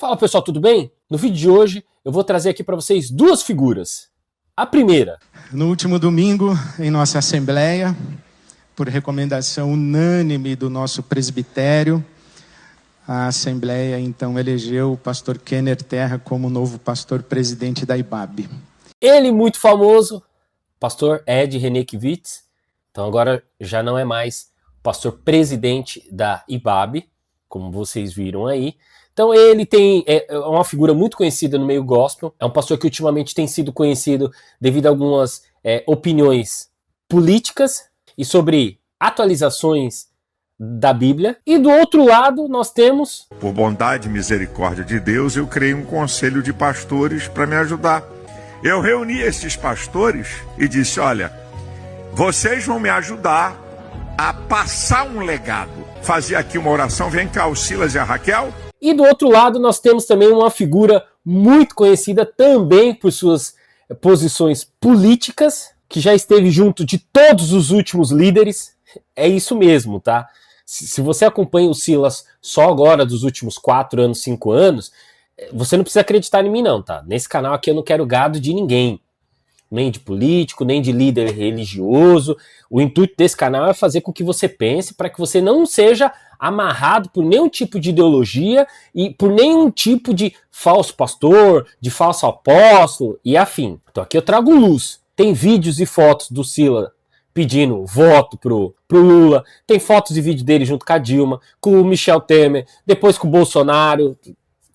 Fala pessoal, tudo bem? No vídeo de hoje eu vou trazer aqui para vocês duas figuras. A primeira. No último domingo, em nossa assembleia, por recomendação unânime do nosso presbitério, a assembleia então elegeu o pastor Kenner Terra como novo pastor presidente da IBAB. Ele muito famoso, pastor Ed Renekiewicz, então agora já não é mais pastor presidente da IBAB, como vocês viram aí. Então ele é uma figura muito conhecida no meio gospel, é um pastor que ultimamente tem sido conhecido devido a algumas opiniões políticas e sobre atualizações da Bíblia. E do outro lado nós temos... Por bondade e misericórdia de Deus, eu criei um conselho de pastores para me ajudar. Eu reuni esses pastores e disse, olha, vocês vão me ajudar a passar um legado. Fazia aqui uma oração, vem cá o Silas e a Raquel. E do outro lado nós temos também uma figura muito conhecida também por suas posições políticas, que já esteve junto de todos os últimos líderes. É isso mesmo, tá? Se você acompanha o Silas só agora dos últimos 4 anos, 5 anos, você não precisa acreditar em mim não, tá? Nesse canal aqui eu não quero gado de ninguém. Nem de político, nem de líder religioso. O intuito desse canal é fazer com que você pense para que você não seja amarrado por nenhum tipo de ideologia e por nenhum tipo de falso pastor, de falso apóstolo e afim. Então aqui eu trago luz. Tem vídeos e fotos do Silas pedindo voto pro Lula, tem fotos e vídeo dele junto com a Dilma, com o Michel Temer, depois com o Bolsonaro.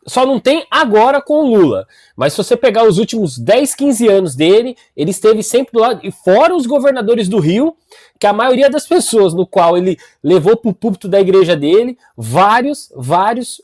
Só não tem agora com o Lula. Mas se você pegar os últimos 10, 15 anos dele, ele esteve sempre do lado, e fora os governadores do Rio, que a maioria das pessoas no qual ele levou para o púlpito da igreja dele, vários,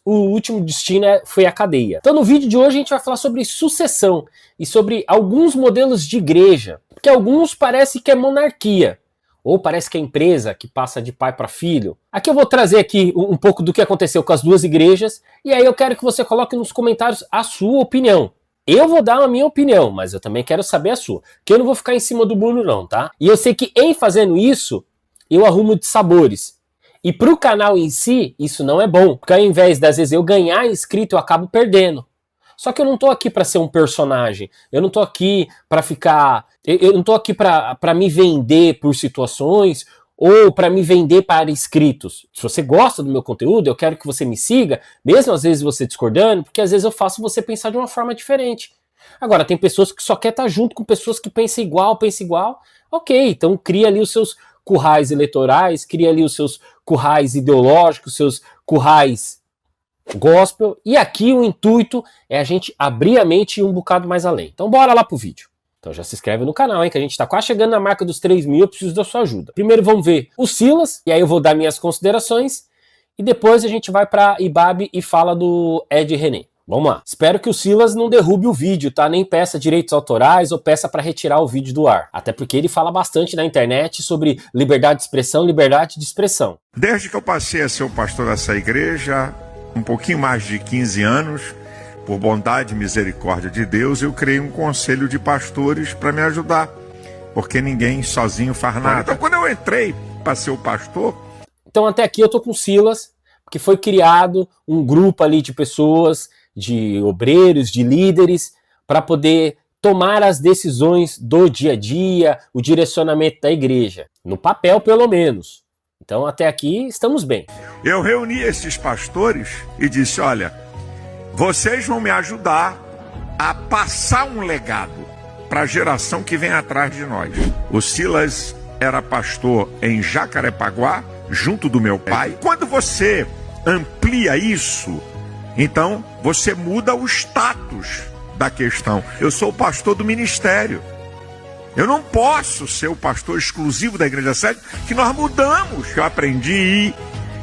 o último destino foi a cadeia. Então no vídeo de hoje a gente vai falar sobre sucessão e sobre alguns modelos de igreja, porque alguns parece que é monarquia, ou parece que é empresa que passa de pai para filho. Aqui eu vou trazer aqui um pouco do que aconteceu com as duas igrejas, e aí eu quero que você coloque nos comentários a sua opinião. Eu vou dar a minha opinião, mas eu também quero saber a sua, que eu não vou ficar em cima do muro não, tá? E eu sei que em fazendo isso, eu arrumo de sabores. E pro canal em si, isso não é bom, porque ao invés das vezes eu ganhar inscrito, eu acabo perdendo. Só que eu não tô aqui para ser um personagem, eu não tô aqui para ficar... Eu não tô aqui para me vender por situações ou para me vender para inscritos. Se você gosta do meu conteúdo, eu quero que você me siga, mesmo às vezes você discordando, porque às vezes eu faço você pensar de uma forma diferente. Agora, tem pessoas que só querem estar junto com pessoas que pensam igual. Ok, então cria ali os seus currais eleitorais, cria ali os seus currais ideológicos, seus currais gospel, e aqui o intuito é a gente abrir a mente e ir um bocado mais além. Então bora lá pro vídeo. Então já se inscreve no canal, hein, que a gente tá quase chegando na marca dos 3.000, eu preciso da sua ajuda. Primeiro vamos ver o Silas, e aí eu vou dar minhas considerações, e depois a gente vai pra IBAB e fala do Ed René. Vamos lá. Espero que o Silas não derrube o vídeo, tá? Nem peça direitos autorais ou peça para retirar o vídeo do ar. Até porque ele fala bastante na internet sobre liberdade de expressão, Desde que eu passei a ser o pastor dessa igreja, um pouquinho mais de 15 anos, por bondade e misericórdia de Deus, eu criei um conselho de pastores para me ajudar, porque ninguém sozinho faz nada. Então quando eu entrei para ser o pastor... Então até aqui eu tô com o Silas, porque foi criado um grupo ali de pessoas, de obreiros, de líderes, para poder tomar as decisões do dia a dia, o direcionamento da igreja, no papel pelo menos. Então até aqui estamos bem. Eu reuni esses pastores e disse, olha, vocês vão me ajudar a passar um legado para a geração que vem atrás de nós. O Silas era pastor em Jacarepaguá, junto do meu pai. Quando você amplia isso, então você muda o status da questão. Eu sou o pastor do ministério. Eu não posso ser o pastor exclusivo da Igreja Sede, que nós mudamos. Eu aprendi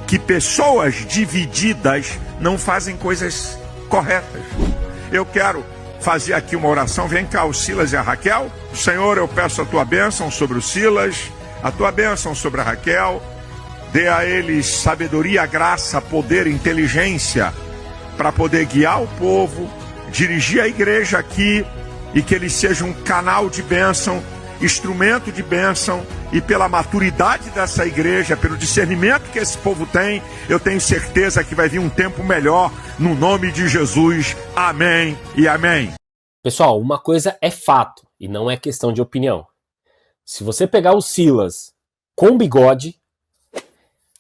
que pessoas divididas não fazem coisas corretas. Eu quero fazer aqui uma oração. Vem cá o Silas e a Raquel. Senhor, eu peço a tua bênção sobre o Silas, a tua bênção sobre a Raquel. Dê a eles sabedoria, graça, poder, inteligência para poder guiar o povo, dirigir a igreja aqui, e que eles sejam um canal de bênção instrumento de bênção, e pela maturidade dessa igreja, pelo discernimento que esse povo tem, eu tenho certeza que vai vir um tempo melhor, no nome de Jesus. Amém e amém. Pessoal, uma coisa é fato e não é questão de opinião. Se você pegar o Silas com bigode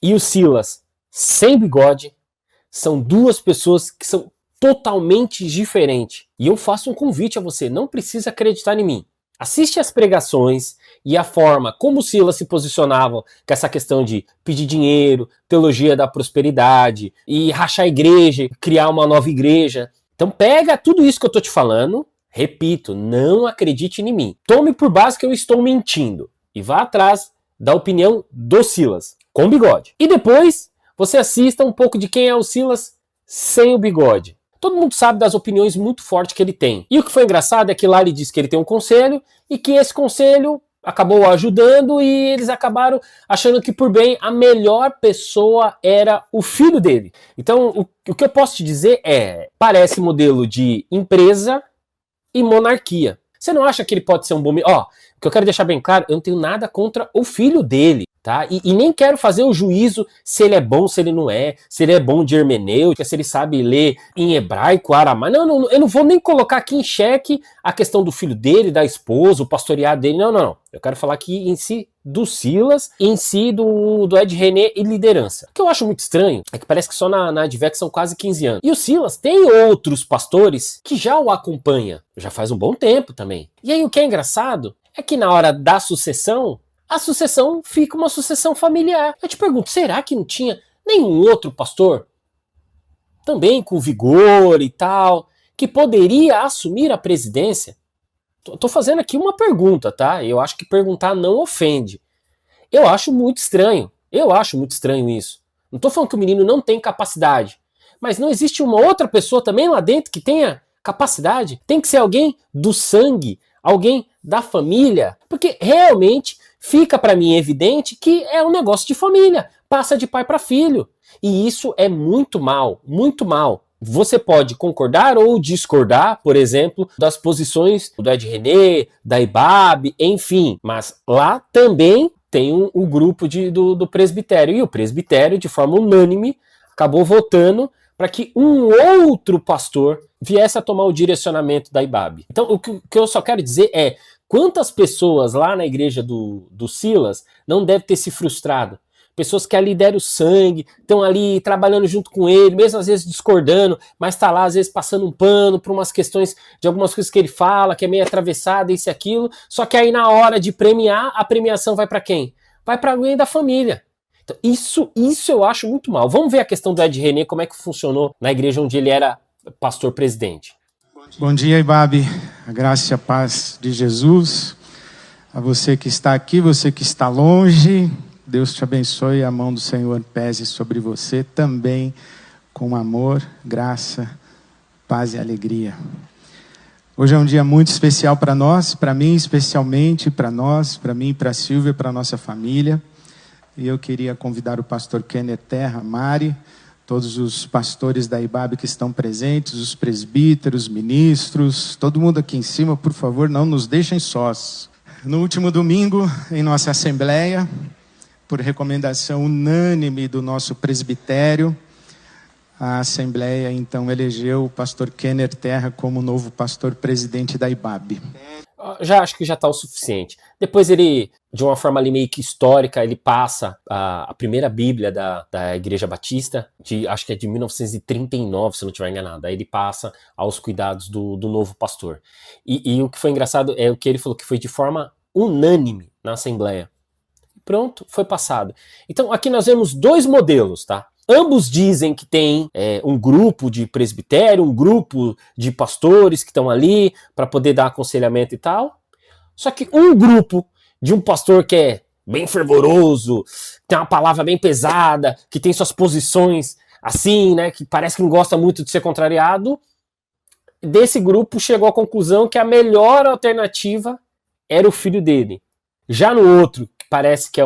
e o Silas sem bigode, são duas pessoas que são totalmente diferentes. E eu faço um convite a você, não precisa acreditar em mim. Assiste as pregações e a forma como o Silas se posicionava com essa questão de pedir dinheiro, teologia da prosperidade, e rachar a igreja, criar uma nova igreja. Então pega tudo isso que eu tô te falando, repito, não acredite em mim. Tome por base que eu estou mentindo e vá atrás da opinião do Silas, com bigode. E depois você assista um pouco de quem é o Silas sem o bigode. Todo mundo sabe das opiniões muito fortes que ele tem. E o que foi engraçado é que lá ele disse que ele tem um conselho e que esse conselho acabou ajudando e eles acabaram achando que por bem a melhor pessoa era o filho dele. Então o que eu posso te dizer é, parece modelo de empresa e monarquia. Você não acha que ele pode ser um bom... Ó, o que eu quero deixar bem claro, eu não tenho nada contra o filho dele, tá? E nem quero fazer o juízo se ele é bom, se ele não é, se ele é bom de hermenêutica, se ele sabe ler em hebraico, aramaico. Não, eu não vou nem colocar aqui em xeque a questão do filho dele, da esposa, o pastoreado dele, não. Eu quero falar aqui em si do Silas, em si do Ed René e liderança. O que eu acho muito estranho é que parece que só na Advec são quase 15 anos. E o Silas tem outros pastores que já o acompanham, já faz um bom tempo também. E aí o que é engraçado é que na hora da sucessão, a sucessão fica uma sucessão familiar. Eu te pergunto, será que não tinha nenhum outro pastor, também com vigor e tal, que poderia assumir a presidência? Tô fazendo aqui uma pergunta, tá? Eu acho que perguntar não ofende. Eu acho muito estranho isso. Não tô falando que o menino não tem capacidade, mas não existe uma outra pessoa também lá dentro que tenha capacidade? Tem que ser alguém do sangue, alguém da família, porque realmente fica para mim evidente que é um negócio de família, passa de pai para filho. E isso é muito mal, muito mal. Você pode concordar ou discordar, por exemplo, das posições do Ed René, da IBAB, enfim, mas lá também tem um grupo do presbitério, e o presbitério, de forma unânime, acabou votando para que um outro pastor viesse a tomar o direcionamento da IBAB. Então, o que eu só quero dizer é, quantas pessoas lá na igreja do Silas não devem ter se frustrado? Pessoas que ali deram sangue, estão ali trabalhando junto com ele, mesmo às vezes discordando, mas está lá às vezes passando um pano por umas questões de algumas coisas que ele fala, que é meio atravessada, isso e aquilo, só que aí na hora de premiar, a premiação vai para quem? Vai para alguém da família. Então, isso eu acho muito mal. Vamos ver a questão do Ed René, como é que funcionou na igreja onde ele era pastor-presidente. Bom dia, IBAB. A graça e a paz de Jesus. A você que está aqui, você que está longe, Deus te abençoe, a mão do Senhor pese sobre você também, com amor, graça, paz e alegria. Hoje é um dia muito especial para nós, para mim especialmente, para nós, para mim, para a Silvia, para a nossa família. E eu queria convidar o pastor Kenner Terra, Mari, todos os pastores da IBAB que estão presentes, os presbíteros, ministros, todo mundo aqui em cima, por favor, não nos deixem sós. No último domingo, em nossa assembleia, por recomendação unânime do nosso presbitério, a Assembleia então elegeu o pastor Kenner Terra como novo pastor presidente da IBAB. Já acho que já está o suficiente. Depois ele, de uma forma ali meio que histórica, ele passa a primeira Bíblia da Igreja Batista, acho que é de 1939, se não estiver enganado. Aí ele passa aos cuidados do novo pastor. E o que foi engraçado é o que ele falou, que foi de forma unânime na Assembleia. Pronto, foi passado. Então aqui nós vemos dois modelos, tá? Ambos dizem que tem um grupo de presbitério, um grupo de pastores que estão ali para poder dar aconselhamento e tal. Só que um grupo de um pastor que é bem fervoroso, tem uma palavra bem pesada, que tem suas posições assim, né, que parece que não gosta muito de ser contrariado, desse grupo chegou à conclusão que a melhor alternativa era o filho dele. Já no outro, que parece que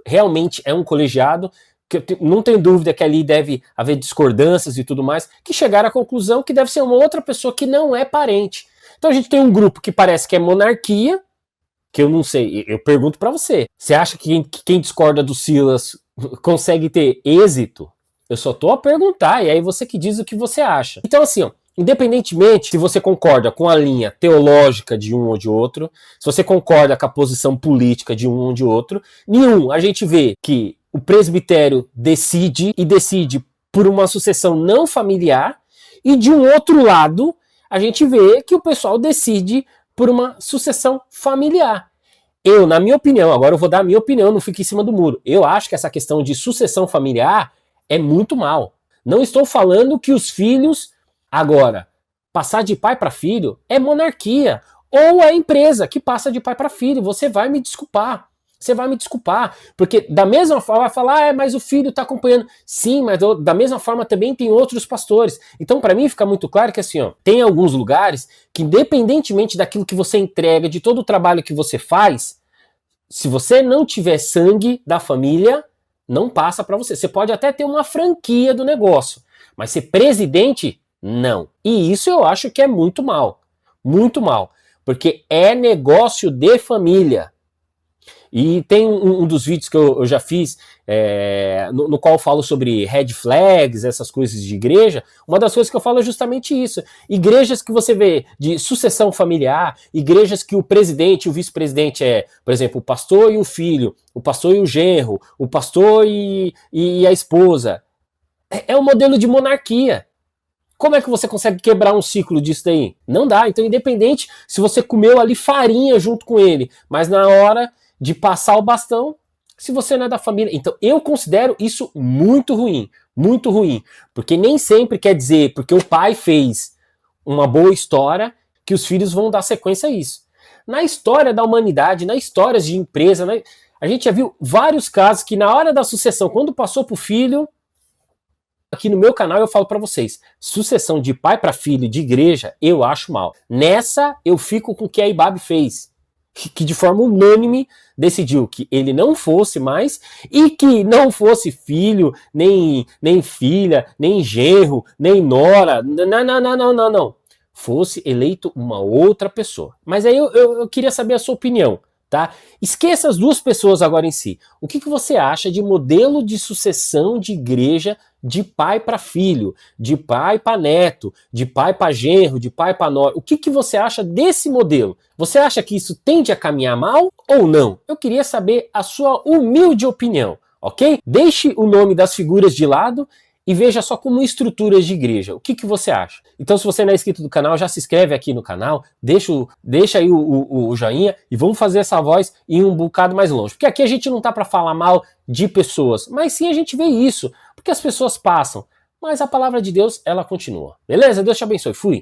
realmente é um colegiado, que não tenho dúvida que ali deve haver discordâncias e tudo mais, que chegaram à conclusão que deve ser uma outra pessoa que não é parente. Então a gente tem um grupo que parece que é monarquia, que eu não sei, eu pergunto pra você. Você acha que quem discorda do Silas consegue ter êxito? Eu só tô a perguntar, e aí você que diz o que você acha. Então assim, ó, independentemente se você concorda com a linha teológica de um ou de outro, se você concorda com a posição política de um ou de outro, a gente vê que o presbitério decide e decide por uma sucessão não familiar, e de um outro lado, a gente vê que o pessoal decide por uma sucessão familiar. Eu, na minha opinião, agora eu vou dar a minha opinião, não fique em cima do muro. Eu acho que essa questão de sucessão familiar é muito mal. Não estou falando que os filhos, agora, passar de pai para filho é monarquia. Ou é empresa que passa de pai para filho. Você vai me desculpar. Você vai me desculpar. Porque da mesma forma, vai falar, mas o filho está acompanhando. Sim, mas da mesma forma também tem outros pastores. Então, para mim, fica muito claro que assim, ó, tem alguns lugares que, independentemente daquilo que você entrega, de todo o trabalho que você faz, se você não tiver sangue da família, não passa para você. Você pode até ter uma franquia do negócio, mas ser presidente, não. E isso eu acho que é muito mal. Muito mal. Porque é negócio de família. E tem um dos vídeos que eu já fiz, no qual eu falo sobre red flags, essas coisas de igreja. Uma das coisas que eu falo é justamente isso. Igrejas que você vê de sucessão familiar, igrejas que o presidente e o vice-presidente por exemplo, o pastor e o filho, o pastor e o genro, o pastor e a esposa. É um modelo de monarquia. Como é que você consegue quebrar um ciclo disso daí? Não dá. Então, independente se você comeu ali farinha junto com ele, mas na hora de passar o bastão, se você não é da família. Então, eu considero isso muito ruim. Muito ruim. Porque nem sempre quer dizer, porque o pai fez uma boa história, que os filhos vão dar sequência a isso. Na história da humanidade, na história de empresa, a gente já viu vários casos que na hora da sucessão, quando passou pro filho, aqui no meu canal eu falo pra vocês, sucessão de pai para filho de igreja, eu acho mal. Nessa, eu fico com o que a IBAB fez. Que de forma unânime decidiu que ele não fosse mais e que não fosse filho, nem filha, nem genro, nem nora, não. Fosse eleito uma outra pessoa. Mas aí eu queria saber a sua opinião, tá? Esqueça as duas pessoas agora em si. O que você acha de modelo de sucessão de igreja de pai para filho, de pai para neto, de pai para genro, de pai para nora? O que você acha desse modelo? Você acha que isso tende a caminhar mal ou não? Eu queria saber a sua humilde opinião, ok? Deixe o nome das figuras de lado e veja só como estruturas de igreja. O que você acha? Então, se você não é inscrito do canal, já se inscreve aqui no canal, deixa aí o joinha e vamos fazer essa voz ir um bocado mais longe. Porque aqui a gente não tá para falar mal de pessoas, mas sim a gente vê isso, porque as pessoas passam, mas a palavra de Deus, ela continua. Beleza? Deus te abençoe. Fui!